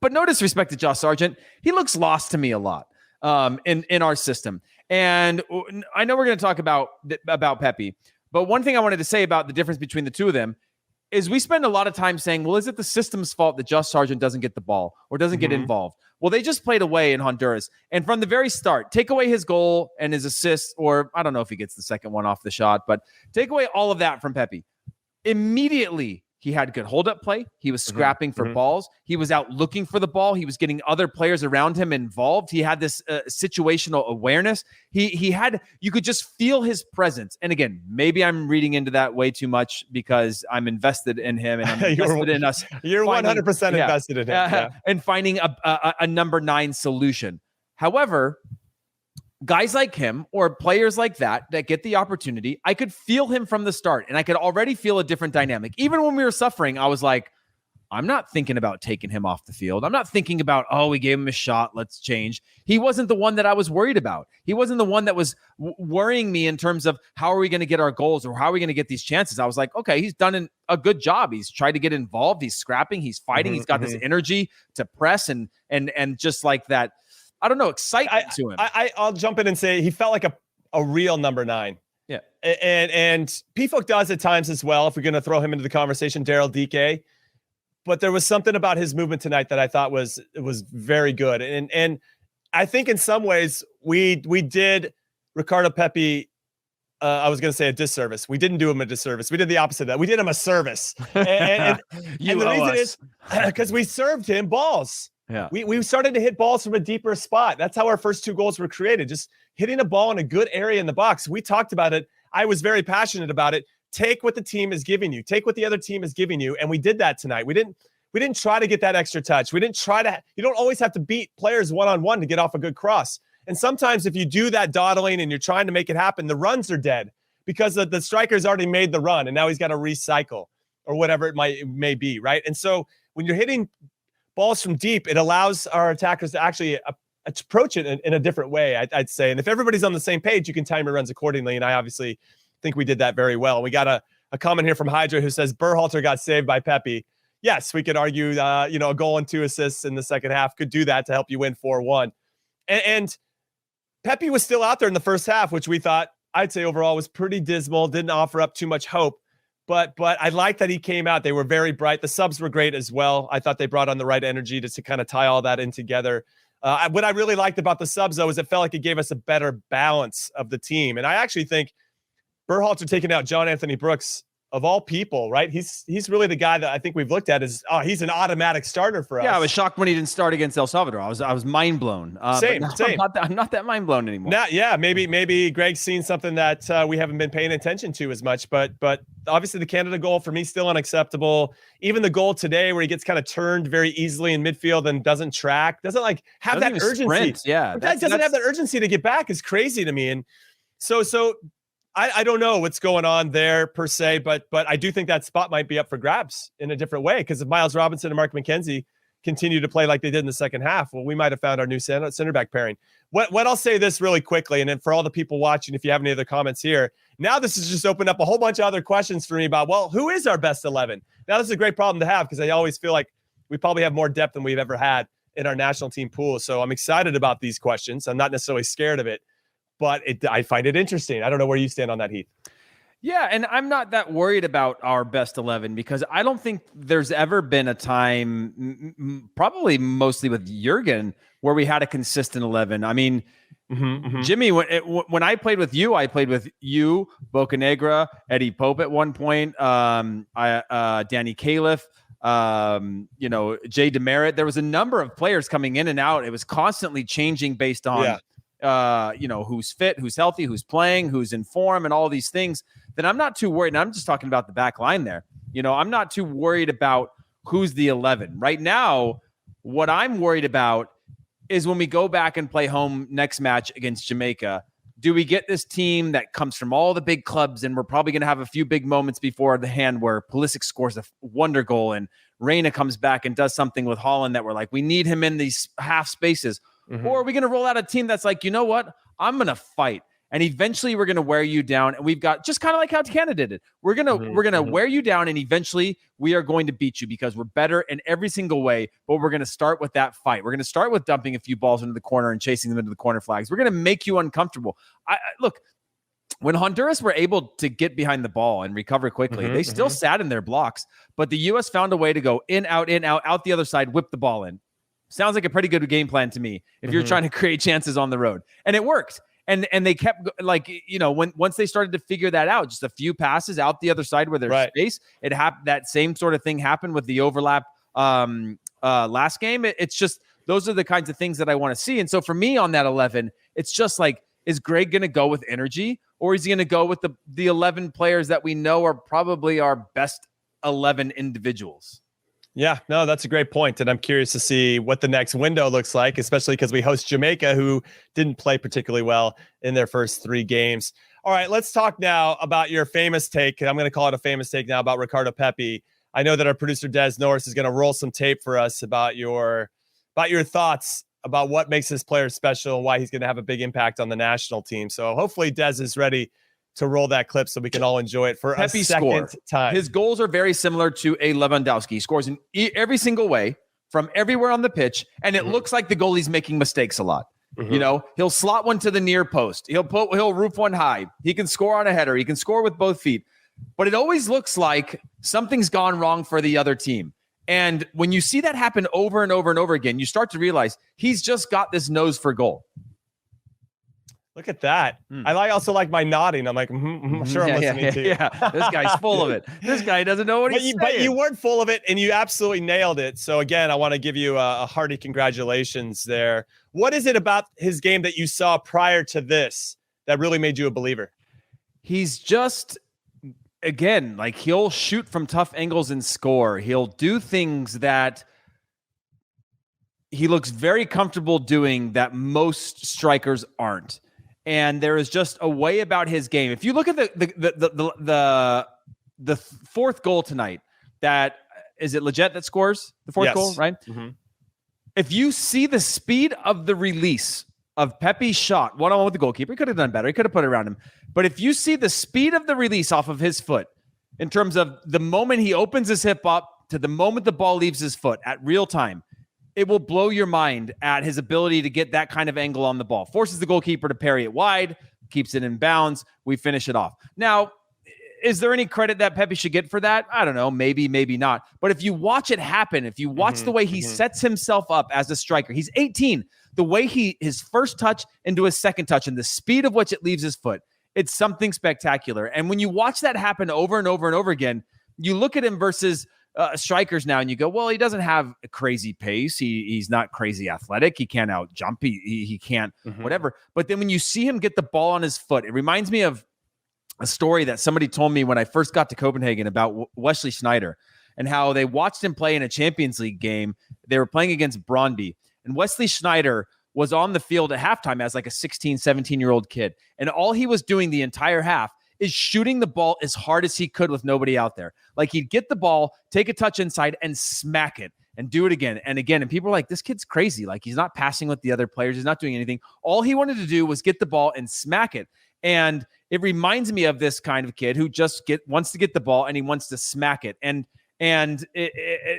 But no disrespect to Josh Sargent, he looks lost to me a lot in our system. And I know we're going to talk about Pepi, but one thing I wanted to say about the difference between the two of them is we spend a lot of time saying, well, is it the system's fault that Josh Sargent doesn't get the ball or doesn't get involved? Well, they just played away in Honduras. And from the very start, take away his goal and his assist, or I don't know if he gets the second one off the shot, but take away all of that from Pepi. Immediately, he had good hold-up play. He was scrapping for balls. He was out looking for the ball. He was getting other players around him involved. He had this situational awareness. He had, you could just feel his presence. And again, maybe I'm reading into that way too much because I'm invested in him and I'm invested in us. You're 100% invested in him. And finding a number 9 solution. However, guys like him or players like that get the opportunity, I could feel him from the start, and I could already feel a different dynamic. Even when we were suffering, I was like, I'm not thinking about taking him off the field. I'm not thinking about, oh, we gave him a shot, let's change. He wasn't the one that I was worried about. He wasn't the one that was worrying me in terms of how are we going to get our goals or how are we going to get these chances. I was like, okay, he's done a good job. He's tried to get involved. He's scrapping. He's fighting. He's got this energy to press and just like that, I don't know, excitement to him. I'll jump in and say he felt like a real number 9. Yeah. And P-Folk does at times as well, if we're going to throw him into the conversation, Daryl DK. But there was something about his movement tonight that I thought was very good. And I think in some ways we did Ricardo Pepi, I was going to say a disservice. We didn't do him a disservice. We did the opposite of that. We did him a service. And the reason is because we served him balls. Yeah, we started to hit balls from a deeper spot. That's how our first 2 goals were created. Just hitting a ball in a good area in the box. We talked about it. I was very passionate about it. Take what the team is giving you. Take what the other team is giving you. And we did that tonight. We didn't try to get that extra touch. We didn't try to. You don't always have to beat players one-on-one to get off a good cross. And sometimes if you do that dawdling and you're trying to make it happen, the runs are dead because the striker's already made the run and now he's got to recycle or whatever it may be, right? And so when you're hitting balls from deep, it allows our attackers to actually approach it in a different way, I'd say. And if everybody's on the same page, you can time your runs accordingly. And I obviously think we did that very well. We got a comment here from Hydra who says Berhalter got saved by Pepi. Yes, we could argue, a goal and 2 assists in the second half could do that to help you win 4-1. And Pepi was still out there in the first half, which we thought, I'd say overall was pretty dismal, didn't offer up too much hope. But I like that he came out. They were very bright. The subs were great as well. I thought they brought on the right energy to kind of tie all that in together. What I really liked about the subs, though, is it felt like it gave us a better balance of the team. And I actually think Berhalter taking out John Anthony Brooks, of all people, right? He's really the guy that I think we've looked at as, he's an automatic starter for us. Yeah, I was shocked when he didn't start against El Salvador. I was mind blown. Same. I'm not that mind blown anymore. Maybe Greg's seen something that we haven't been paying attention to as much. But obviously the Canada goal for me still unacceptable. Even the goal today where he gets kind of turned very easily in midfield and doesn't track, doesn't have that urgency. Sprint. Yeah, doesn't have that urgency to get back is crazy to me. And so. I don't know what's going on there per se, but I do think that spot might be up for grabs in a different way, because if Miles Robinson and Mark McKenzie continue to play like they did in the second half, well, we might have found our new center back pairing. What I'll say this really quickly, and then for all the people watching, if you have any other comments here, now this has just opened up a whole bunch of other questions for me about, well, who is our best 11? Now this is a great problem to have because I always feel like we probably have more depth than we've ever had in our national team pool. So I'm excited about these questions. I'm not necessarily scared of it. But I find it interesting. I don't know where you stand on that, Heath. Yeah, and I'm not that worried about our best 11 because I don't think there's ever been a time, probably mostly with Jurgen, where we had a consistent 11. I mean, Jimmy, when I played with you, Bocanegra, Eddie Pope at one point, Danny Califf, Jay Demerit. There was a number of players coming in and out. It was constantly changing based on who's fit, who's healthy, who's playing, who's in form, and all these things. Then I'm not too worried. And I'm just talking about the back line there. I'm not too worried about who's the 11 right now. What I'm worried about is when we go back and play home next match against Jamaica, do we get this team that comes from all the big clubs, and we're probably going to have a few big moments before the hand where Pulisic scores a wonder goal and Reina comes back and does something with Holland that we're like, we need him in these half spaces. Or are we going to roll out a team that's like, you know what? I'm going to fight. And eventually we're going to wear you down. And we've got just kind of like how Canada did it. We're going to wear you down, and eventually we are going to beat you because we're better in every single way. But we're going to start with that fight. We're going to start with dumping a few balls into the corner and chasing them into the corner flags. We're going to make you uncomfortable. Look, when Honduras were able to get behind the ball and recover quickly, they still sat in their blocks, but the U.S. found a way to go in, out, out the other side, whip the ball in. Sounds like a pretty good game plan to me if you're trying to create chances on the road. And it worked. And they kept, like, once they started to figure that out, just a few passes out the other side where there's space, it happened. That same sort of thing happened with the overlap last game. It's just, those are the kinds of things that I want to see. And so for me on that 11, it's just like, is Greg going to go with energy, or is he going to go with the 11 players that we know are probably our best 11 individuals? Yeah, no, that's a great point. And I'm curious to see what the next window looks like, especially because we host Jamaica, who didn't play particularly well in their first 3 games. All right, let's talk now about your famous take. I'm going to call it a famous take now about Ricardo Pepi. I know that our producer Des Norris is going to roll some tape for us about your thoughts about what makes this player special and why he's going to have a big impact on the national team. So hopefully Des is ready to roll that clip so we can all enjoy it for Pepi a second time. His goals are very similar to a Lewandowski. He scores in every single way from everywhere on the pitch, and it looks like the goalie's making mistakes a lot. He'll slot one to the near post. He'll roof one high. He can score on a header. He can score with both feet. But it always looks like something's gone wrong for the other team. And when you see that happen over and over and over again, you start to realize he's just got this nose for goal. Look at that. I also like my nodding. I'm like, I'm sure I'm listening to you. Yeah, this guy's full of it. This guy doesn't know what he's saying. But you weren't full of it, and you absolutely nailed it. So again, I want to give you a hearty congratulations there. What is it about his game that you saw prior to this that really made you a believer? He's just, again, like, he'll shoot from tough angles and score. He'll do things that he looks very comfortable doing that most strikers aren't. And there is just a way about his game. If you look at the fourth goal tonight, that is it Leggett that scores the fourth goal, right? If you see the speed of the release of Pepi's shot, one-on-one with the goalkeeper, he could have done better. He could have put it around him. But if you see the speed of the release off of his foot, in terms of the moment he opens his hip up to the moment the ball leaves his foot at real time, it will blow your mind at his ability to get that kind of angle on the ball. Forces the goalkeeper to parry it wide, keeps it in bounds. We finish it off. Now, is there any credit that Pepi should get for that? I don't know. Maybe, maybe not. But if you watch it happen, if you watch the way he sets himself up as a striker, he's 18. The way his first touch into his second touch and the speed of which it leaves his foot, it's something spectacular. And when you watch that happen over and over and over again, you look at him versus strikers now and you go, well, he doesn't have a crazy pace. He's not crazy athletic. He can't out jump. He can't whatever. But then when you see him get the ball on his foot, it reminds me of a story that somebody told me when I first got to Copenhagen about Wesley Sneijder and how they watched him play in a Champions League game. They were playing against Brøndby, and Wesley Sneijder was on the field at halftime as like a 16, 17-year-old kid. And all he was doing the entire half is shooting the ball as hard as he could with nobody out there. Like, he'd get the ball, take a touch inside, and smack it, and do it again and again. And people are like, this kid's crazy. Like, he's not passing with the other players. He's not doing anything. All he wanted to do was get the ball and smack it. And it reminds me of this kind of kid who just wants to get the ball and he wants to smack it. And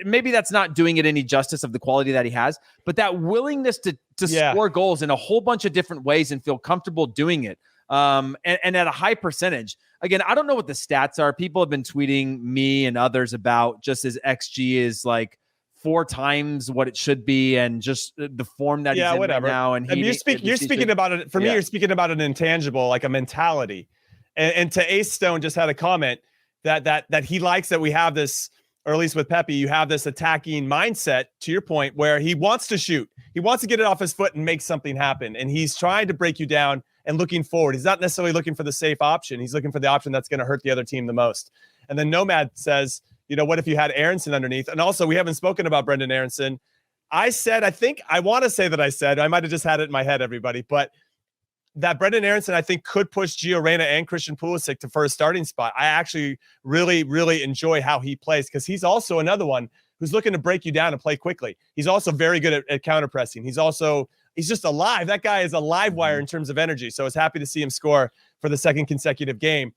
maybe that's not doing it any justice of the quality that he has, but that willingness to score goals in a whole bunch of different ways and feel comfortable doing it. And at a high percentage. Again, I don't know what the stats are. People have been tweeting me and others about just his XG is like 4 times what it should be, and just the form that he's in right now. And you're speaking about it. For me, you're speaking about an intangible, like a mentality. And to Ace Stone just had a comment that he likes that we have this, or at least with Pepi, you have this attacking mindset, to your point, where he wants to shoot. He wants to get it off his foot and make something happen. And he's trying to break you down and looking forward. He's not necessarily looking for the safe option. He's looking for the option that's going to hurt the other team the most. And then Nomad says, what if you had Aronson underneath? And also, we haven't spoken about Brenden Aronson. I want to say that I might have just had it in my head, everybody, but that Brenden Aronson, I think, could push Gio Reyna and Christian Pulisic to first starting spot. I actually really, really enjoy how he plays, because he's also another one who's looking to break you down and play quickly. He's also very good at counter pressing. He's also he's just alive. That guy is a live wire in terms of energy. So I was happy to see him score for the second consecutive game.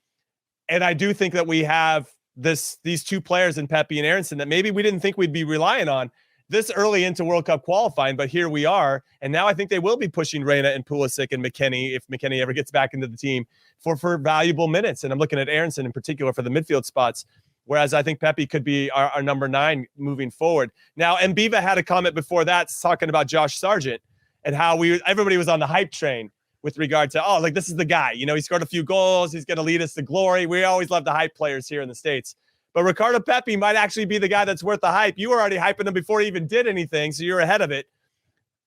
And I do think that we have these two players in Pepi and Aronson that maybe we didn't think we'd be relying on this early into World Cup qualifying, but here we are. And now I think they will be pushing Reyna and Pulisic and McKennie, if McKennie ever gets back into the team, for valuable minutes. And I'm looking at Aronson in particular for the midfield spots, whereas I think Pepi could be our number 9 moving forward. Now, Mbiva had a comment before that talking about Josh Sargent and how everybody was on the hype train with regard to, oh, like, this is the guy. You know, he scored a few goals. He's going to lead us to glory. We always love the hype players here in the States. But Ricardo Pepi might actually be the guy that's worth the hype. You were already hyping him before he even did anything, so you're ahead of it.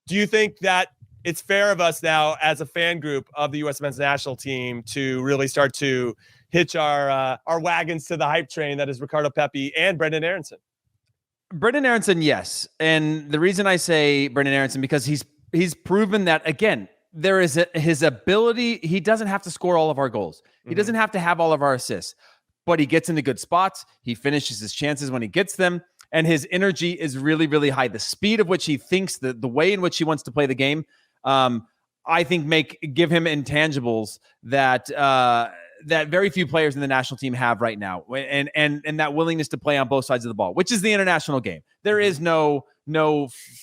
Do you think that it's fair of us now as a fan group of the U.S. men's national team to really start to hitch our wagons to the hype train that is Ricardo Pepi and Brenden Aronson? Brenden Aronson, yes. And the reason I say Brenden Aronson, because he's proven that, again, there is his ability. He doesn't have to score all of our goals. He doesn't have to have all of our assists, but he gets into good spots. He finishes his chances when he gets them, and his energy is really, really high. The speed of which he thinks, the way in which he wants to play the game, I think give him intangibles that very few players in the national team have right now, and that willingness to play on both sides of the ball, which is the international game. There is no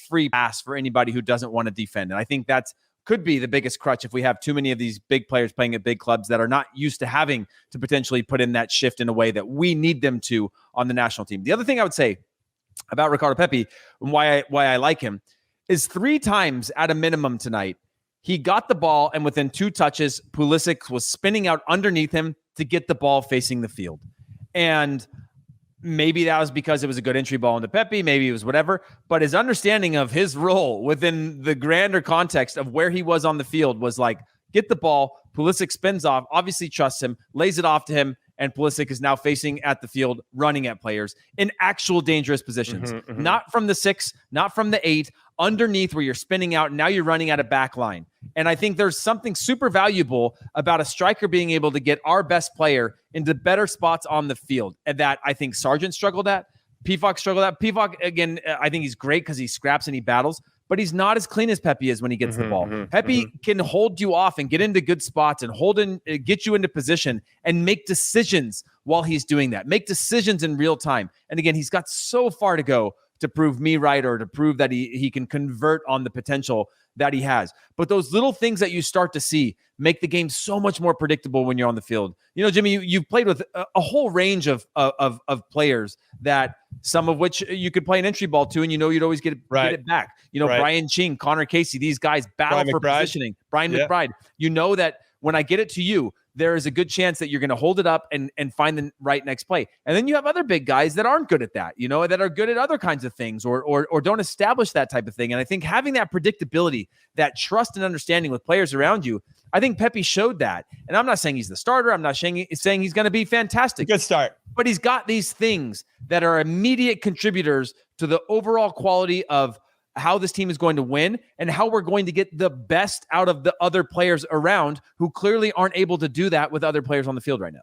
free pass for anybody who doesn't want to defend, and I think that's could be the biggest crutch if we have too many of these big players playing at big clubs that are not used to having to potentially put in that shift in a way that we need them to on the national team. The other thing I would say about Ricardo Pepi and why I like him is 3 times at a minimum tonight, he got the ball, and within 2 touches, Pulisic was spinning out underneath him to get the ball facing the field. And maybe that was because it was a good entry ball into Pepi. Maybe it was whatever. But his understanding of his role within the grander context of where he was on the field was like, get the ball. Pulisic spins off, obviously trusts him, lays it off to him, and Pulisic is now facing at the field, running at players in actual dangerous positions. Not from the 6, not from the 8, underneath where you're spinning out. Now you're running at a back line. And I think there's something super valuable about a striker being able to get our best player into better spots on the field. And that I think Sargent struggled at. Pefok struggled at. Pefok, again, I think he's great because he scraps and he battles, but he's not as clean as Pepi is when he gets the ball. Pepi can hold you off and get into good spots and get you into position and make decisions while he's doing that. Make decisions in real time. And again, he's got so far to go to prove me right or to prove that he can convert on the potential that he has. But those little things that you start to see make the game so much more predictable when you're on the field. You know, Jimmy, you've played with a whole range of players that some of which you could play an entry ball to, and you know you'd always get it back. You know, Brian Ching, Connor Casey, these guys battle for positioning. Brian McBride. You know that when I get it to you, there is a good chance that you're going to hold it up and find the right next play. And then you have other big guys that aren't good at that, you know, that are good at other kinds of things or don't establish that type of thing. And I think having that predictability, that trust and understanding with players around you, I think Pepi showed that. And I'm not saying he's the starter. I'm not saying he's going to be fantastic. Good start. But he's got these things that are immediate contributors to the overall quality of how this team is going to win and how we're going to get the best out of the other players around who clearly aren't able to do that with other players on the field right now.